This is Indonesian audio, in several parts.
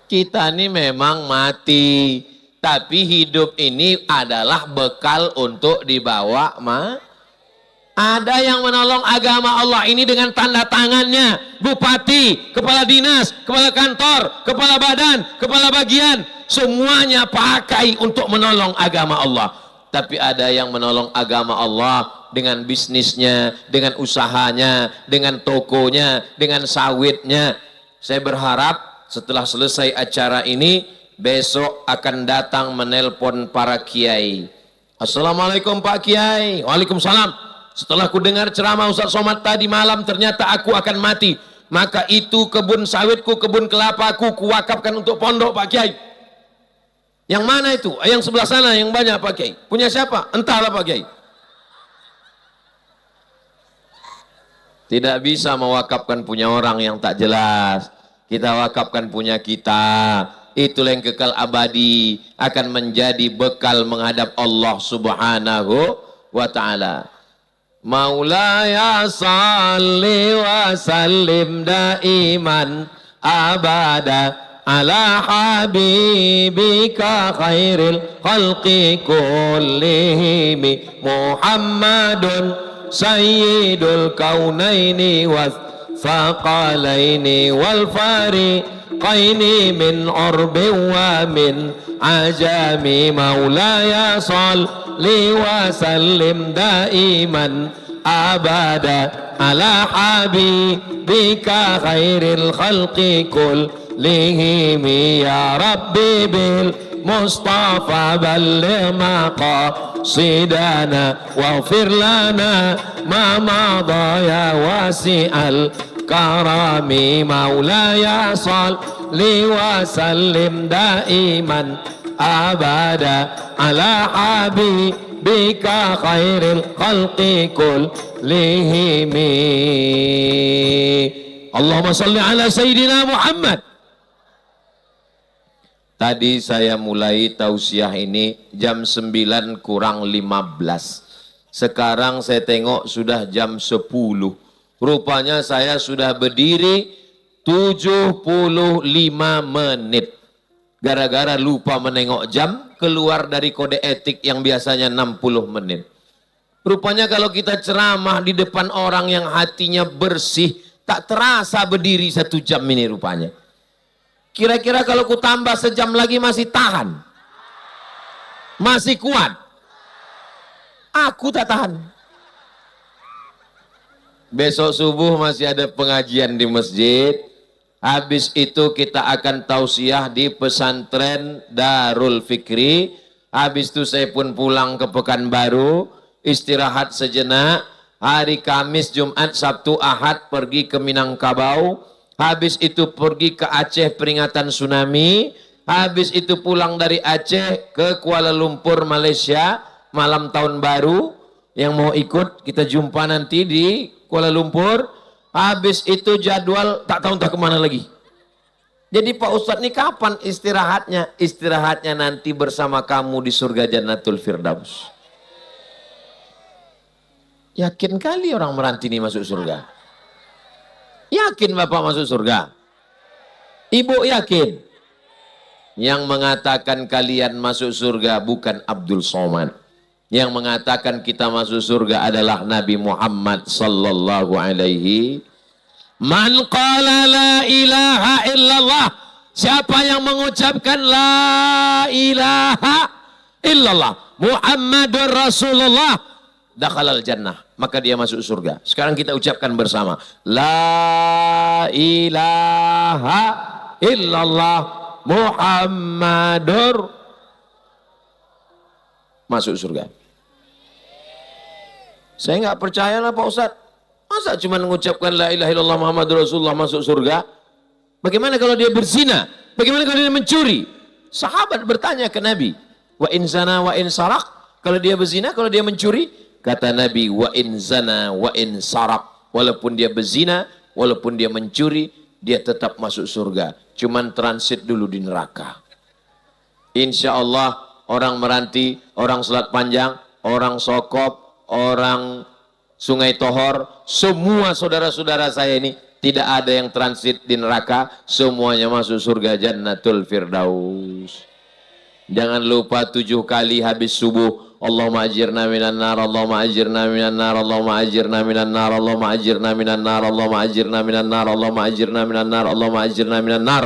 Kita ini memang mati, tapi hidup ini adalah bekal untuk dibawa Ada yang menolong agama Allah ini dengan tanda tangannya, bupati, kepala dinas, kepala kantor, kepala badan, kepala bagian, semuanya pakai untuk menolong agama Allah. Tapi ada yang menolong agama Allah dengan bisnisnya, dengan usahanya, dengan tokonya, dengan sawitnya. Saya berharap setelah selesai acara ini, besok akan datang menelpon para kiai. Assalamualaikum Pak Kiai. Waalaikumsalam. Setelah ku dengar ceramah Ustaz Somad tadi malam, ternyata aku akan mati. Maka itu kebun sawitku, kebun kelapaku, kuwakafkan untuk pondok Pak Kiai. Yang mana itu? Yang sebelah sana yang banyak Pak Kiai. Punya siapa? Entahlah Pak Kiai. Tidak bisa mewakafkan punya orang yang tak jelas. Kita wakafkan punya kita. Itulah yang kekal abadi, akan menjadi bekal menghadap Allah Subhanahu wa ta'ala. Maulaya salli wa sallim daiman abada ala habibika khairil khalqi kullihim Muhammadun sayyidul kaunaini was thaqalaini wal fariqaini min urbin wa min ajami. Maulaya salli wa sallim daiman abada ala habibika khairil khalqi kullihim ya rabbi bil mustafa balligh maqasidana waghfir lana ma madha ya wasi'al karami. Maulaya salli wa sallim daiman abada ala habibika khairil khalqi kullihim. Allahumma salli ala Sayyidina Muhammad. Tadi saya mulai tausiah ini jam 9 kurang 15. Sekarang saya tengok sudah jam 10. Rupanya saya sudah berdiri 75 menit. Gara-gara lupa menengok jam, keluar dari kode etik yang biasanya 60 menit. Rupanya kalau kita ceramah di depan orang yang hatinya bersih, tak terasa berdiri 1 jam ini rupanya. Kira-kira kalau ku tambah sejam lagi masih tahan? Masih kuat? Aku tak tahan. Besok subuh masih ada pengajian di masjid. Habis itu kita akan tausiah di pesantren Darul Fikri. Habis itu saya pun pulang ke Pekanbaru, istirahat sejenak. Hari Kamis, Jumat, Sabtu, Ahad pergi ke Minangkabau. Habis itu pergi ke Aceh peringatan tsunami. Habis itu pulang dari Aceh ke Kuala Lumpur, Malaysia, malam tahun baru. Yang mau ikut kita jumpa nanti di Kuala Lumpur. Habis itu jadwal tak tahu entah kemana lagi. Jadi Pak Ustadz ini kapan istirahatnya? Istirahatnya nanti bersama kamu di surga Jannatul Firdaus. Yakin kali orang Meranti ini masuk surga? Yakin Bapak masuk surga? Ibu yakin? Yang mengatakan kalian masuk surga bukan Abdul Somad. Yang mengatakan kita masuk surga adalah Nabi Muhammad sallallahu alaihi. Man qala la ilaha illallah. Siapa yang mengucapkan la ilaha illallah Muhammadur Rasulullah, dakhalal jannah, maka dia masuk surga. Sekarang kita ucapkan bersama. La ilaha illallah Muhammadur, masuk surga. Saya nggak percaya lah Pak Ustadz. Masa cuma mengucapkan la ilaha illallah Muhammadur Rasulullah masuk surga? Bagaimana kalau dia berzina? Bagaimana kalau dia mencuri? Sahabat bertanya ke Nabi, wa in zana wa in sarak. Kalau dia berzina, kalau dia mencuri, kata Nabi, wa in zana wa in sarak. Walaupun dia berzina, walaupun dia mencuri, dia tetap masuk surga. Cuman transit dulu di neraka. Insya Allah orang Meranti, orang Selat Panjang, orang Sokop, orang Sungai Tohor, semua saudara-saudara saya ini Tidak ada yang transit di neraka, semuanya masuk surga Jannatul Firdaus. Jangan lupa 7 kali habis subuh, Allahumma ajirna minan nar, Allahumma ajirna minan nar, Allahumma ajirna minan nar, Allahumma ajirna minan nar, Allahumma ajirna minan nar, Allahumma ajirna minan nar, Allahumma ajirna minan nar.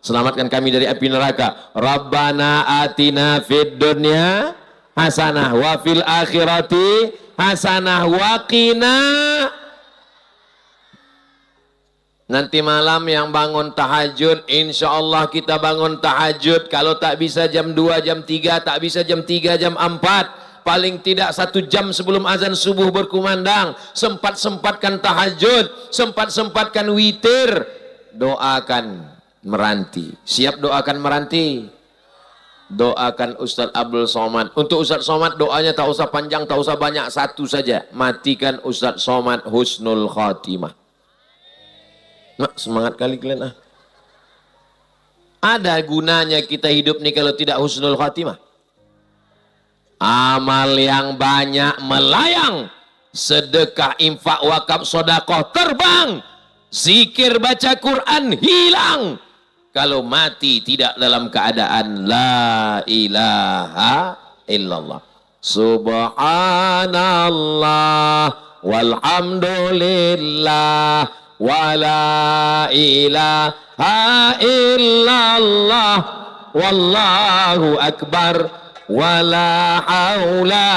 Selamatkan kami dari api neraka. Rabbana atina fid dunya hasanah wa fil akhirati hasanah wa qina. Nanti malam yang bangun tahajud, insya Allah kita bangun tahajud. Kalau tak bisa jam 2, jam 3, tak bisa jam 3, jam 4. Paling tidak 1 jam sebelum azan subuh berkumandang. Sempat-sempatkan tahajud, sempat-sempatkan witir. Doakan Meranti. Siap doakan Meranti? Doakan Ustadz Abdul Somad. Untuk Ustadz Somad doanya tak usah panjang, tak usah banyak, 1 saja. Matikan Ustadz Somad husnul khatimah. Nah, semangat kali kalian. Ada gunanya kita hidup nih kalau tidak husnul khatimah. Amal yang banyak melayang, sedekah, infak, wakaf, sodakoh terbang, zikir, baca Quran hilang. Kalau mati tidak dalam keadaan la ilaha illallah. Subhanallah walhamdulillah wa la ilaha illallah wallahu akbar wa la haula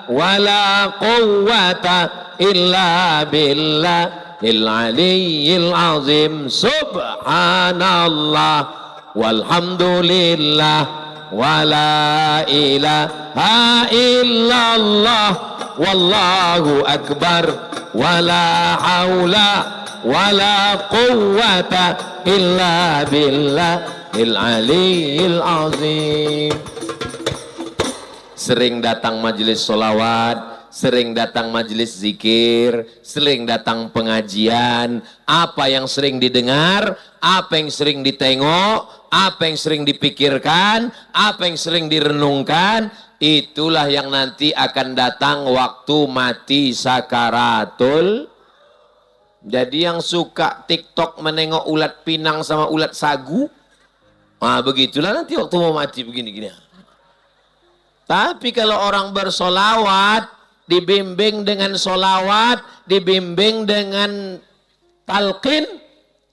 wa la quwwata illa billahil aliyyil azim. Subhanallah walhamdulillah wa la ilaha illallah wallahu akbar wa la haula wala quwwata illa billahil aliyyil azim. Sering datang majelis solawat, sering datang majelis zikir, sering datang pengajian. Apa yang sering didengar, apa yang sering ditengok, apa yang sering dipikirkan, apa yang sering direnungkan, itulah yang nanti akan datang waktu mati sakaratul. Jadi yang suka TikTok menengok ulat pinang sama ulat sagu, begitulah nanti waktu mau mati begini-gini. Tapi kalau orang bersolawat, dibimbing dengan solawat, dibimbing dengan talqin,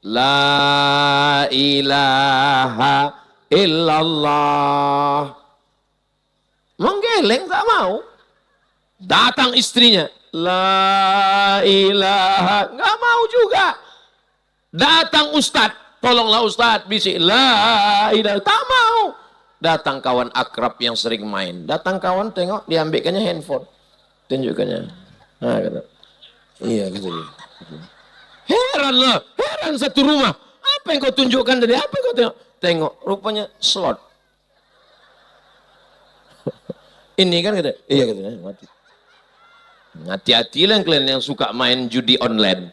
la ilaha illallah, menggeleng tak mau. Datang istrinya, la ilaha, nggak mau juga. Datang ustadz, tolonglah ustadz, bisik la ilaha, tak mau. Datang kawan akrab yang sering main, datang kawan tengok, diambilkannya handphone, tunjukkannya. Nah, kata, iya gitu. Heran lah, heran satu rumah. Apa yang kau tunjukkan tadi? Apa yang kau tengok? Tengok, rupanya slot. Ini kan kata, iya katanya, mati. Hati-hatilah kalian yang suka main judi online.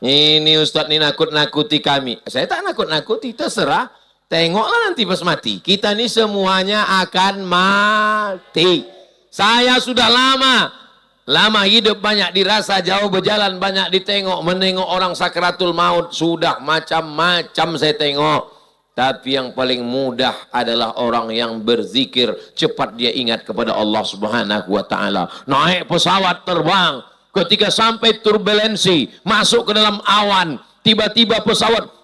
Ini Ustadz ini nakut-nakuti kami. Saya tak nakut-nakuti, terserah. Tengoklah nanti pas mati. Kita ini semuanya akan mati. Saya sudah lama hidup, banyak dirasa, jauh berjalan, banyak ditengok, menengok orang sakratul maut. Sudah macam-macam saya tengok. Tapi yang paling mudah adalah orang yang berzikir, cepat dia ingat kepada Allah Subhanahu wa taala. Naik pesawat terbang, ketika sampai turbulensi, masuk ke dalam awan, tiba-tiba pesawat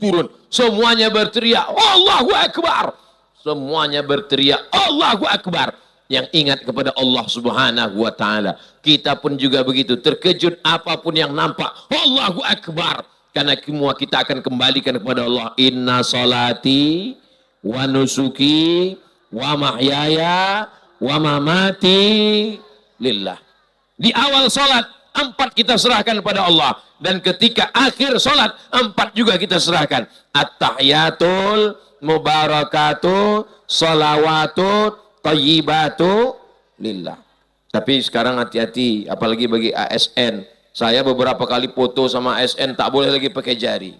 turun, semuanya berteriak Allahu Akbar. Semuanya berteriak Allahu Akbar. Yang ingat kepada Allah Subhanahu wa taala. Kita pun juga begitu, terkejut apapun yang nampak, Allahu Akbar. Karena semua kita akan kembalikan kepada Allah. Inna salati wa nusuki wa mahyaya wa mamati lillah. Di awal salat 4 kita serahkan kepada Allah, dan ketika akhir salat 4 juga kita serahkan. At-tahiyatul mubarakatuh salawatut thayyibatu lillah. Tapi sekarang hati-hati, apalagi bagi ASN. Saya beberapa kali foto sama ASN, tak boleh lagi pakai jari.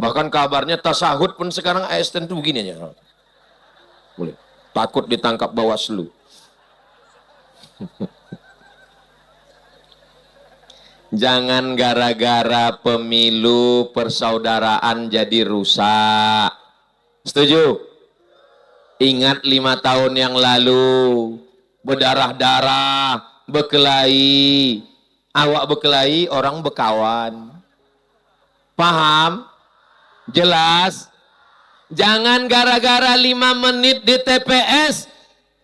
Bahkan kabarnya tasahud pun sekarang ASN itu begini aja. Boleh. Takut ditangkap Bawaslu. Jangan gara-gara pemilu persaudaraan jadi rusak. Setuju? Ingat 5 tahun yang lalu, berdarah-darah, berkelahi. Awak berkelahi, orang berkawan. Paham? Jelas? Jangan gara-gara 5 menit di TPS,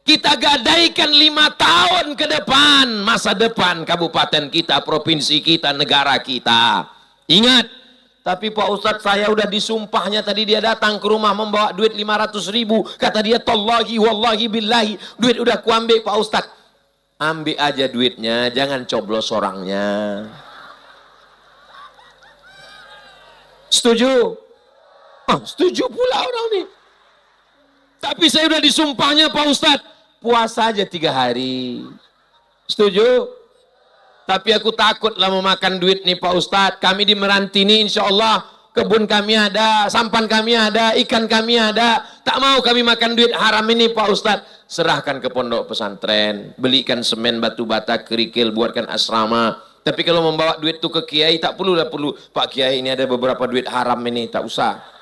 kita gadaikan 5 tahun ke depan, masa depan kabupaten kita, provinsi kita, negara kita. Ingat, tapi Pak Ustadz saya udah disumpahnya, tadi dia datang ke rumah membawa duit 500.000, kata dia tallahi wallahi billahi, duit udah kuambil Pak Ustadz. Ambil aja duitnya, jangan coblos orangnya. Setuju? Setuju pula orang nih. Tapi saya udah disumpahnya Pak Ustadz, puasa aja 3 hari. Setuju? Tapi aku takut lah memakan duit nih Pak Ustadz. Kami di Meranti ini insya Allah kebun kami ada, sampan kami ada, ikan kami ada. Tak mau kami makan duit haram ini Pak Ustadz. Serahkan ke pondok pesantren, belikan semen, batu bata, kerikil, buatkan asrama. Tapi kalau membawa duit itu ke kiai, tak perlu Pak Kiai ini ada beberapa duit haram ini, tak usah.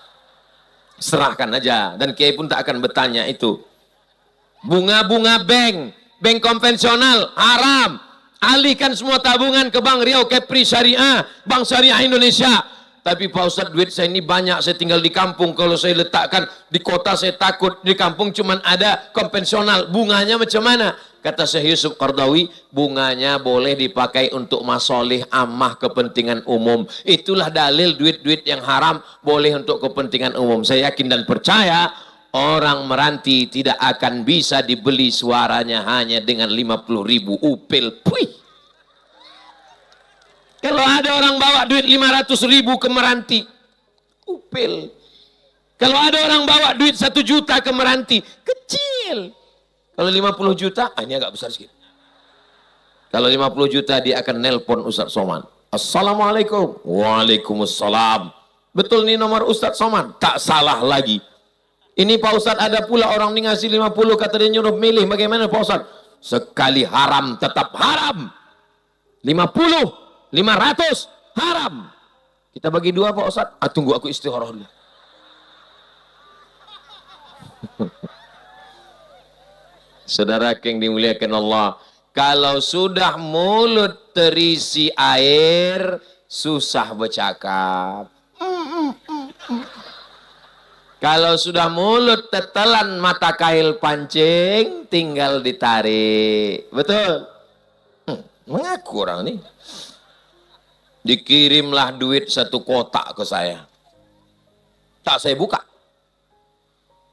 Serahkan aja, dan kiai pun tak akan bertanya itu. Bunga-bunga bank konvensional haram. Alihkan semua tabungan ke Bank Riau Kepri Syariah, Bank Syariah Indonesia. Tapi Pak Ustadz, duit saya ini banyak, saya tinggal di kampung, kalau saya letakkan di kota saya takut, di kampung cuman ada konvensional, bunganya macam mana? Kata Syekh Yusuf Qardawi, bunganya boleh dipakai untuk masolih amah, kepentingan umum. Itulah dalil duit-duit yang haram boleh untuk kepentingan umum. Saya yakin dan percaya orang Meranti tidak akan bisa dibeli suaranya hanya dengan 50.000 upil. Puih. Kalau ada orang bawa duit 500.000 ke Meranti, upil. Kalau ada orang bawa duit 1 juta ke Meranti, kecil. Kalau 50 juta, ini agak besar sedikit. Kalau 50 juta dia akan nelpon Ustadz Somad. Assalamualaikum. Waalaikumsalam. Betul nih nomor Ustadz Somad? Tak salah lagi. Ini Pak Ustadz ada pula orang ini ngasih 50, kata dia nyuruh milih. Bagaimana Pak Ustadz? Sekali haram tetap haram. 50, 500 haram. Kita bagi 2 Pak Ustadz. Tunggu aku istikharah dulu. Saudara yang dimuliakan Allah, kalau sudah mulut terisi air, susah bercakap. Kalau sudah mulut tetelan mata kail pancing, tinggal ditarik. Betul? Mengaku orang ini. Dikirimlah duit 1 kotak ke saya. Tak saya buka.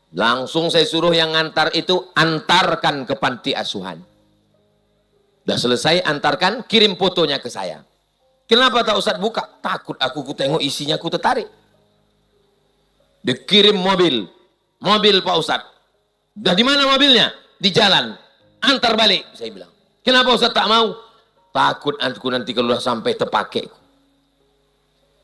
Langsung saya suruh yang ngantar itu, antarkan ke panti asuhan. Udah selesai, antarkan, kirim fotonya ke saya. Kenapa tak Ustadz buka? Takut aku tengok isinya, aku tertarik. Dikirim mobil Pak Ustadz. Dah di mana mobilnya? Di jalan. Antar balik, saya bilang. Kenapa Ustadz tak mau? Takut aku nanti kalau sudah sampai terpakai.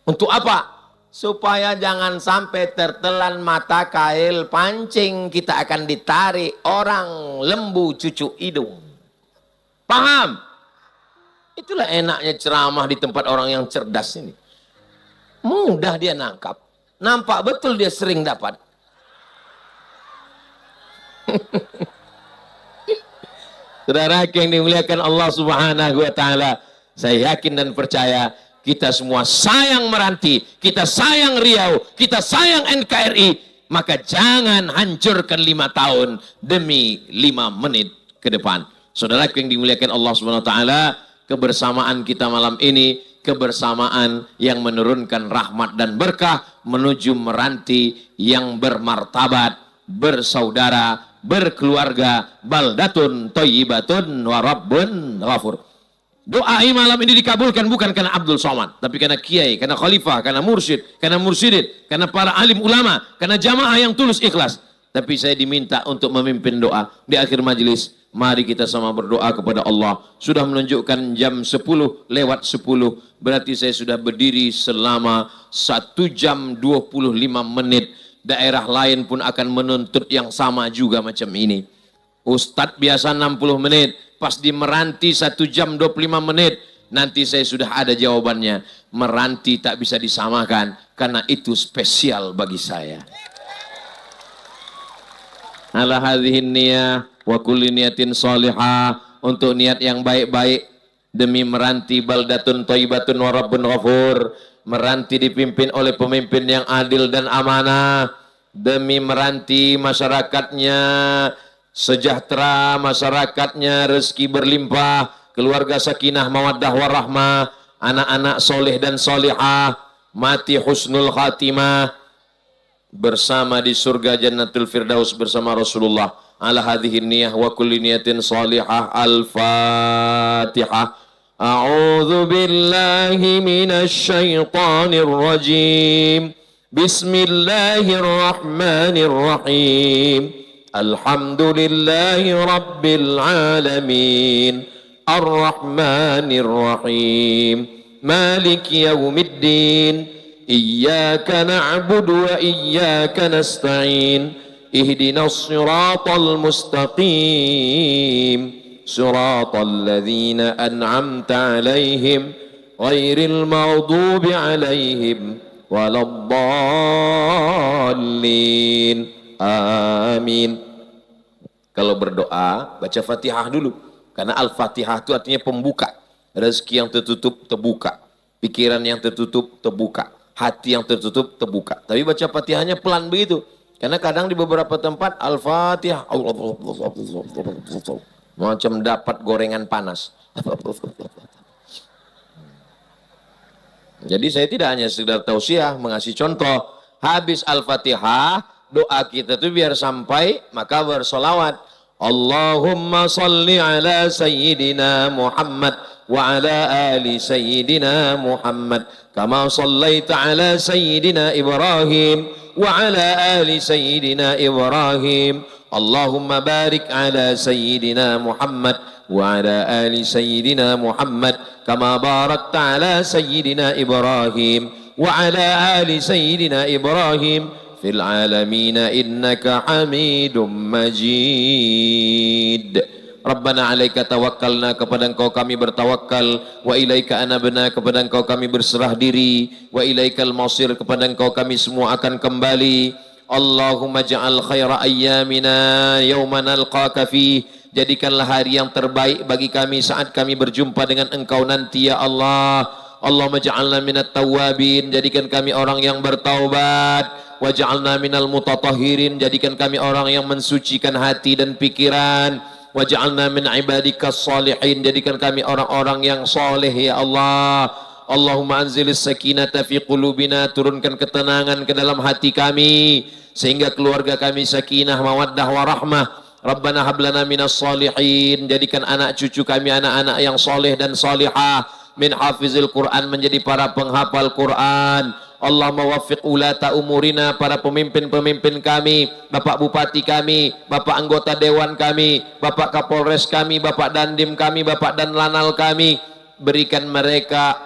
Untuk apa? Supaya jangan sampai tertelan mata kail pancing, kita akan ditarik orang lembu cucuk hidung. Paham? Itulah enaknya ceramah di tempat orang yang cerdas ini. Mudah dia nangkap. Nampak betul dia sering dapat. Saudara yang dimuliakan Allah Subhanahu wa taala, saya yakin dan percaya kita semua sayang Meranti, kita sayang Riau, kita sayang NKRI, maka jangan hancurkan 5 tahun demi 5 menit ke depan. Saudara yang dimuliakan Allah Subhanahu wa taala, kebersamaan kita malam ini kebersamaan yang menurunkan rahmat dan berkah menuju Meranti yang bermartabat, bersaudara, berkeluarga, baldatun thayyibatun wa rabbun ghafur. Doa malam ini dikabulkan bukan karena Abdul Somad, tapi karena kiai, karena khalifah, karena mursyid, karena mursyidin, karena para alim ulama, karena jamaah yang tulus ikhlas. Tapi saya diminta untuk memimpin doa di akhir majelis. Mari kita sama berdoa kepada Allah. Sudah menunjukkan jam 10 lewat 10. Berarti saya sudah berdiri selama 1 jam 25 menit. Daerah lain pun akan menuntut yang sama juga macam ini. Ustadz biasa 60 menit. Pas di Meranti 1 jam 25 menit. Nanti saya sudah ada jawabannya. Meranti tak bisa disamakan karena itu spesial bagi saya. Ala hadhihin niyah wa kulli niyatin shalihah, untuk niat yang baik-baik demi meranti baldatun thayyibatun wa rabbun ghafur, meranti dipimpin oleh pemimpin yang adil dan amanah, demi meranti masyarakatnya sejahtera, masyarakatnya rezeki berlimpah, keluarga sakinah mawaddah warahmah, anak-anak soleh dan solihah, mati husnul khatimah bersama di surga Jannatul Firdaus bersama Rasulullah. Ala hadhihi niyah wa kulli niyatin salihah. Al-Fatihah. A'udzu billahi minasy syaithanir rajim. Bismillahirrahmanirrahim. Alhamdulillahi rabbil alamin. Ar-Rahmanir Rahim. Maliki yaumiddin. Iyyaka na'budu wa iyyaka nasta'in. Ihdinas siratal mustaqim. Siratal ladzina an'amta 'alaihim ghairil maghdubi 'alaihim waladdallin. Amin. Kalau berdoa baca Fatihah dulu, karena Al-Fatihah itu artinya pembuka. Rezeki yang tertutup terbuka, pikiran yang tertutup terbuka, hati yang tertutup terbuka. Tapi baca Fatihahnya pelan begitu. Karena kadang di beberapa tempat Al-Fatihah macam dapat gorengan panas. Jadi saya tidak hanya sekedar tausiah, mengasih contoh. Habis Al-Fatihah, doa kita itu biar sampai, maka bersolawat. Allahumma salli ala Sayyidina Muhammad wa ala ali Sayyidina Muhammad kama sallaita ala Sayyidina Ibrahim wa ala ali Sayyidina Ibrahim. Allahumma barik ala Sayyidina Muhammad wa ala ali Sayyidina Muhammad kama barakta ala Sayyidina Ibrahim wa ala ali Sayyidina Ibrahim fil alamin innaka Hamidum Majid. Rabbana alaika tawakkalna, kepada Engkau kami bertawakal, wa ilaika anabna, kepada Engkau kami berserah diri, wa ilaikal masir, kepada Engkau kami semua akan kembali. Allahumma ja'al khaira ayyamina yawma nalqaka fih, jadikanlah hari yang terbaik bagi kami saat kami berjumpa dengan Engkau nanti ya Allah. Allahumma ja'alna minat tawwabin, jadikan kami orang yang bertaubat, wa ja'alna minal mutatahhirin, jadikan kami orang yang mensucikan hati dan pikiran, waj'alna min ibadikas salihin, jadikan kami orang-orang yang soleh ya Allah. Allahumma anzilis sakinata fi qulubina, turunkan ketenangan ke dalam hati kami sehingga keluarga kami sakinah mawaddah warahmah. Rabbana hablana minas salihin, jadikan anak cucu kami anak-anak yang soleh dan salihah, min hafizil Quran, menjadi para penghafal Quran. Allah mewaffiq ulata umurina, para pemimpin-pemimpin kami, Bapak Bupati kami, Bapak anggota Dewan kami, Bapak Kapolres kami, Bapak Dandim kami, Bapak Danlanal kami, berikan mereka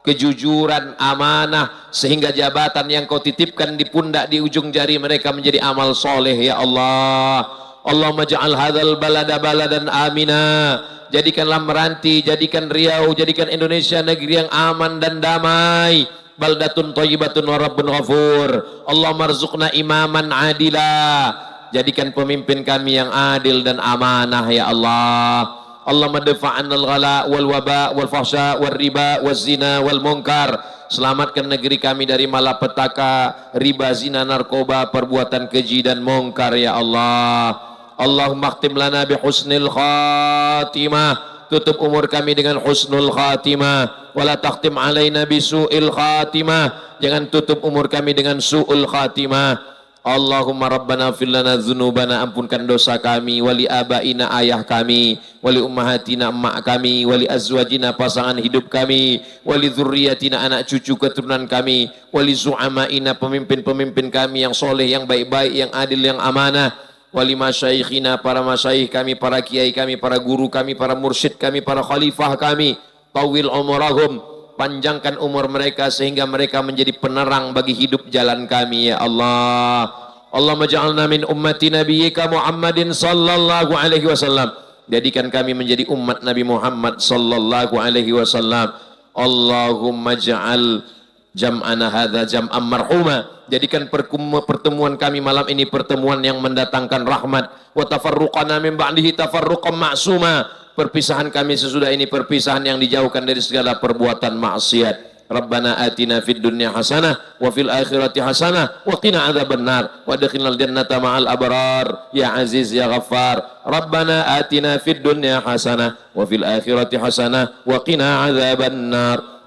kejujuran, amanah, sehingga jabatan yang Kau titipkan di pundak, di ujung jari mereka menjadi amal soleh ya Allah. Allahumma ja'al hadzal balada baladan amina, jadikanlah Meranti, jadikan Riau, jadikan Indonesia negeri yang aman dan damai. Baldatun thayyibatun wa rabbun ghafur. Allahumma rzuqna imaman adila, jadikan pemimpin kami yang adil dan amanah ya Allah. Allahumma dafa'annal ghala wal waba wal fahsya wal riba wal zina wal munkar, selamatkan negeri kami dari malapetaka, riba, zina, narkoba, perbuatan keji dan munkar ya Allah. Allahumma khtim lana bi husnil khatimah, tutup umur kami dengan husnul khatimah, wala takhtim alaina bisu'il khatimah, jangan tutup umur kami dengan su'ul khatimah. Allahumma rabbana fil lana dzunubana, ampunkan dosa kami, wali abaina, ayah kami, wali ummahatina, emak kami, wali azwajina, pasangan hidup kami, wali dzurriyyatina, anak cucu keturunan kami, wali zu'amaina, pemimpin-pemimpin kami yang soleh, yang baik-baik, yang adil, yang amanah, wali masyaikhina, para masyaikh kami, para kiai kami, para guru kami, para mursyid kami, para khalifah kami, tawil umurahum, panjangkan umur mereka sehingga mereka menjadi penerang bagi hidup jalan kami ya Allah. Allahumma ja'alna min ummati nabiyyika Muhammadin sallallahu alaihi wasallam Jadikan kami menjadi umat Nabi Muhammad sallallahu alaihi wasallam. Allahumma ja'al jam'ana hadza jam'an marhuma. Jadikan pertemuan kami malam ini pertemuan yang mendatangkan rahmat. Wa tafarruqana min ba'dihi tafarruqan ma'suma. Perpisahan kami sesudah ini perpisahan yang dijauhkan dari segala perbuatan maksiat. Rabbana atina fid dunya hasanah wa fil akhirati hasanah wa qina adzabannar wa adkhilnal jannata ma'al abrar ya aziz ya ghaffar. Rabbana atina fid dunya hasanah wa fil akhirati hasanah wa qina adzabannar.